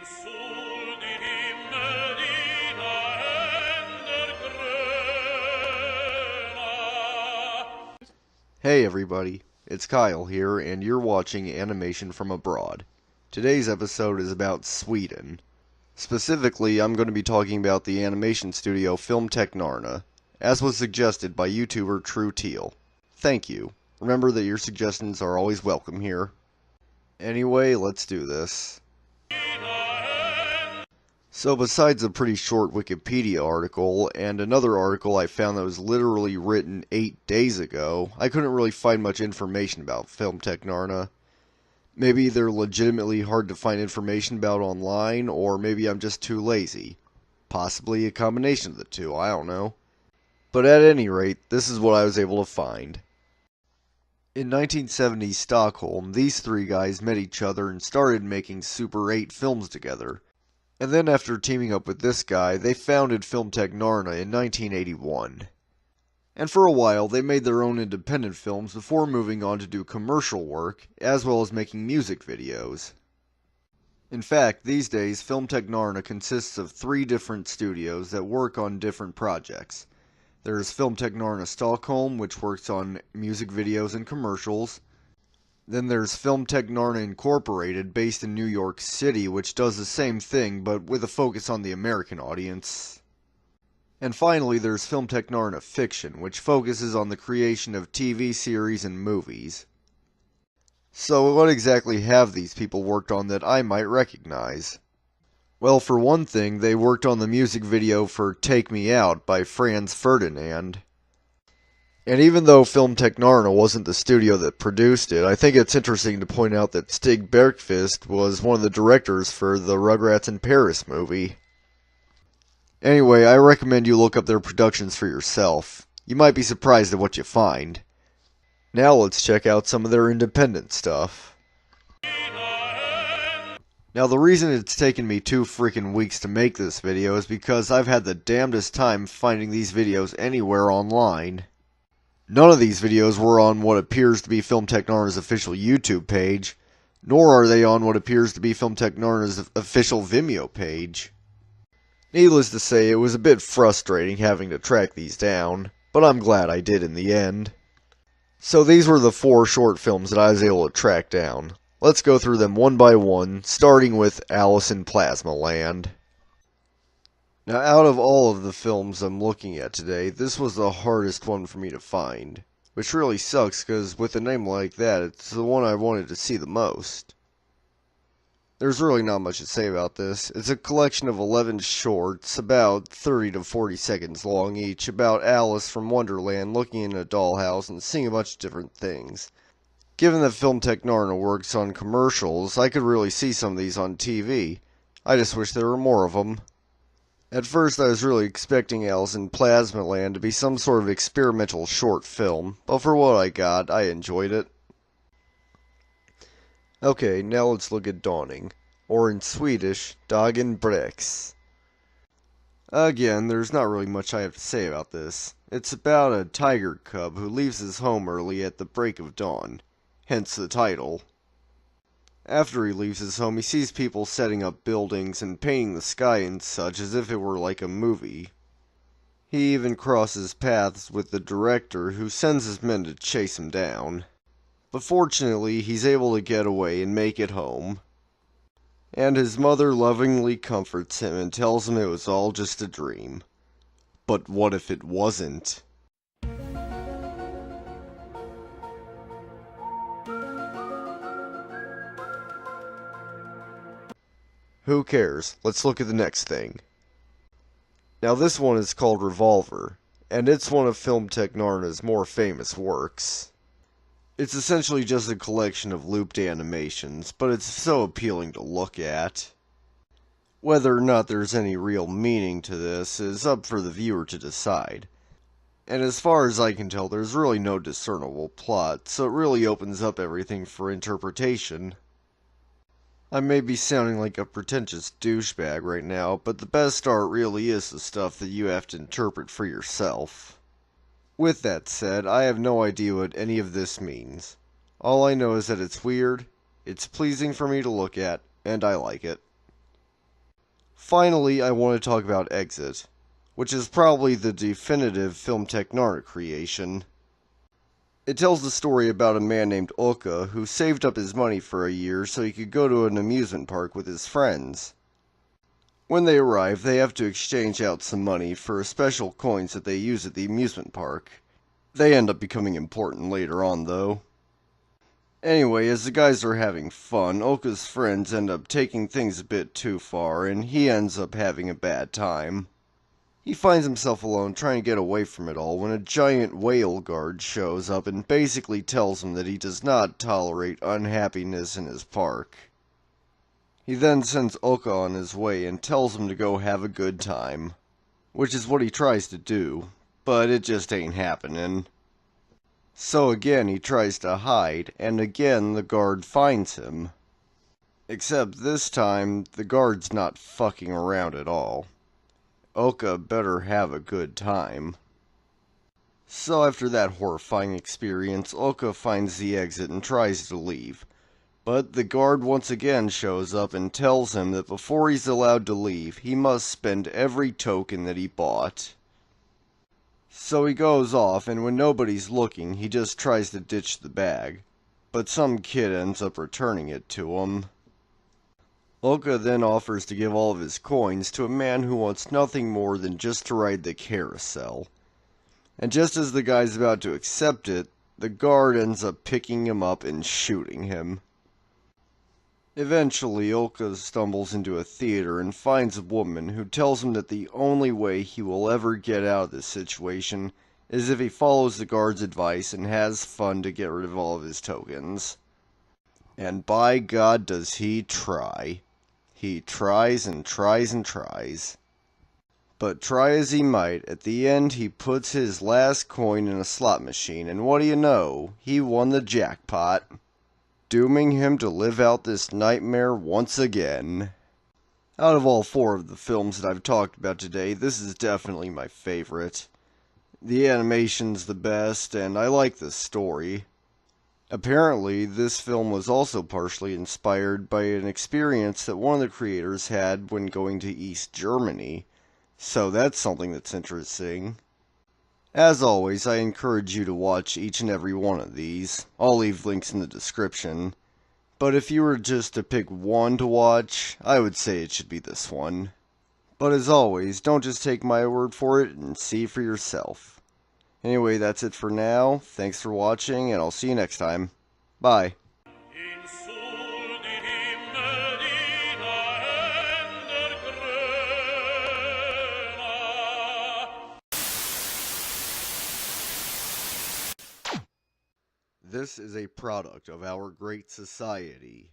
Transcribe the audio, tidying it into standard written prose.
sol di himmel dina händer gröna. Hey everybody, it's Kyle here, and you're watching Animation from Abroad. Today's episode is about Sweden. Specifically, I'm going to be talking about the animation studio Fillmtecknarna, as was suggested by YouTuber True Teal. Thank you. Remember that your suggestions are always welcome here. Anyway, let's do this. So besides a pretty short Wikipedia article, and another article I found that was literally written 8 days ago, I couldn't really find much information about Fillmtecknarna. Maybe they're legitimately hard to find information about online, or maybe I'm just too lazy. Possibly a combination of the two, I don't know. But at any rate, this is what I was able to find. In 1970 Stockholm, these three guys met each other and started making Super 8 films together. And then after teaming up with this guy, they founded Fillmtecknarna in 1981. And for a while, they made their own independent films before moving on to do commercial work, as well as making music videos. In fact, these days, Fillmtecknarna consists of 3 different studios that work on different projects. There's Fillmtecknarna Stockholm, which works on music videos and commercials. Then there's Fillmtecknarna Incorporated, based in New York City, which does the same thing, but with a focus on the American audience. And finally, there's Fillmtecknarna Fiction, which focuses on the creation of TV series and movies. So what exactly have these people worked on that I might recognize? Well, for one thing, they worked on the music video for Take Me Out by Franz Ferdinand. And even though Fillmtecknarna wasn't the studio that produced it, I think it's interesting to point out that Stig Bergqvist was one of the directors for the Rugrats in Paris movie. Anyway, I recommend you look up their productions for yourself. You might be surprised at what you find. Now let's check out some of their independent stuff. Now the reason it's taken me 2 freaking weeks to make this video is because I've had the damnedest time finding these videos anywhere online. None of these videos were on what appears to be Fillmtecknarna's official YouTube page, nor are they on what appears to be Fillmtecknarna's official Vimeo page. Needless to say, it was a bit frustrating having to track these down, but I'm glad I did in the end. So these were the 4 short films that I was able to track down. Let's go through them one by one, starting with Alice in Plasmaland. Now, out of all of the films I'm looking at today, this was the hardest one for me to find. Which really sucks, because with a name like that, it's the one I wanted to see the most. There's really not much to say about this. It's a collection of 11 shorts, about 30 to 40 seconds long each, about Alice from Wonderland looking in a dollhouse and seeing a bunch of different things. Given that Fillmtecknarna works on commercials, I could really see some of these on TV. I just wish there were more of them. At first I was really expecting Alice in Plasmaland to be some sort of experimental short film, but for what I got, I enjoyed it. Okay, now let's look at Dawning, or in Swedish, Dagen Brex. Again, there's not really much I have to say about this. It's about a tiger cub who leaves his home early at the break of dawn, hence the title. After he leaves his home, he sees people setting up buildings and painting the sky and such as if it were like a movie. He even crosses paths with the director, who sends his men to chase him down. But fortunately, he's able to get away and make it home. And his mother lovingly comforts him and tells him it was all just a dream. But what if it wasn't? Who cares? Let's look at the next thing. Now this one is called Revolver, and it's one of Fillmtecknarna's more famous works. It's essentially just a collection of looped animations, but it's so appealing to look at. Whether or not there's any real meaning to this is up for the viewer to decide. And as far as I can tell, there's really no discernible plot, so it really opens up everything for interpretation. I may be sounding like a pretentious douchebag right now, but the best art really is the stuff that you have to interpret for yourself. With that said, I have no idea what any of this means. All I know is that it's weird, it's pleasing for me to look at, and I like it. Finally, I want to talk about Exit, which is probably the definitive Fillmtecknarna creation. It tells the story about a man named Ulka who saved up his money for a year so he could go to an amusement park with his friends. When they arrive, they have to exchange out some money for special coins that they use at the amusement park. They end up becoming important later on, though. Anyway, as the guys are having fun, Ulka's friends end up taking things a bit too far, and he ends up having a bad time. He finds himself alone trying to get away from it all when a giant whale guard shows up and basically tells him that he does not tolerate unhappiness in his park. He then sends Ulka on his way and tells him to go have a good time, which is what he tries to do, but it just ain't happening. So again he tries to hide, and again the guard finds him. Except this time, the guard's not fucking around at all. Ulka better have a good time. So after that horrifying experience, Ulka finds the exit and tries to leave. But the guard once again shows up and tells him that before he's allowed to leave, he must spend every token that he bought. So he goes off, and when nobody's looking, he just tries to ditch the bag. But some kid ends up returning it to him. Ulka then offers to give all of his coins to a man who wants nothing more than just to ride the carousel. And just as the guy's about to accept it, the guard ends up picking him up and shooting him. Eventually, Ulka stumbles into a theater and finds a woman who tells him that the only way he will ever get out of this situation is if he follows the guard's advice and has fun to get rid of all of his tokens. And by God does he try. He tries and tries and tries. But try as he might, at the end he puts his last coin in a slot machine, and what do you know? He won the jackpot, dooming him to live out this nightmare once again. Out of all 4 of the films that I've talked about today, this is definitely my favorite. The animation's the best, and I like the story. Apparently, this film was also partially inspired by an experience that one of the creators had when going to East Germany, so that's something that's interesting. As always, I encourage you to watch each and every one of these. I'll leave links in the description. But if you were just to pick one to watch, I would say it should be this one. But as always, don't just take my word for it and see for yourself. Anyway, that's it for now. Thanks for watching, and I'll see you next time. Bye. In sul di himmel dina Händer gröna. This is a product of our great society.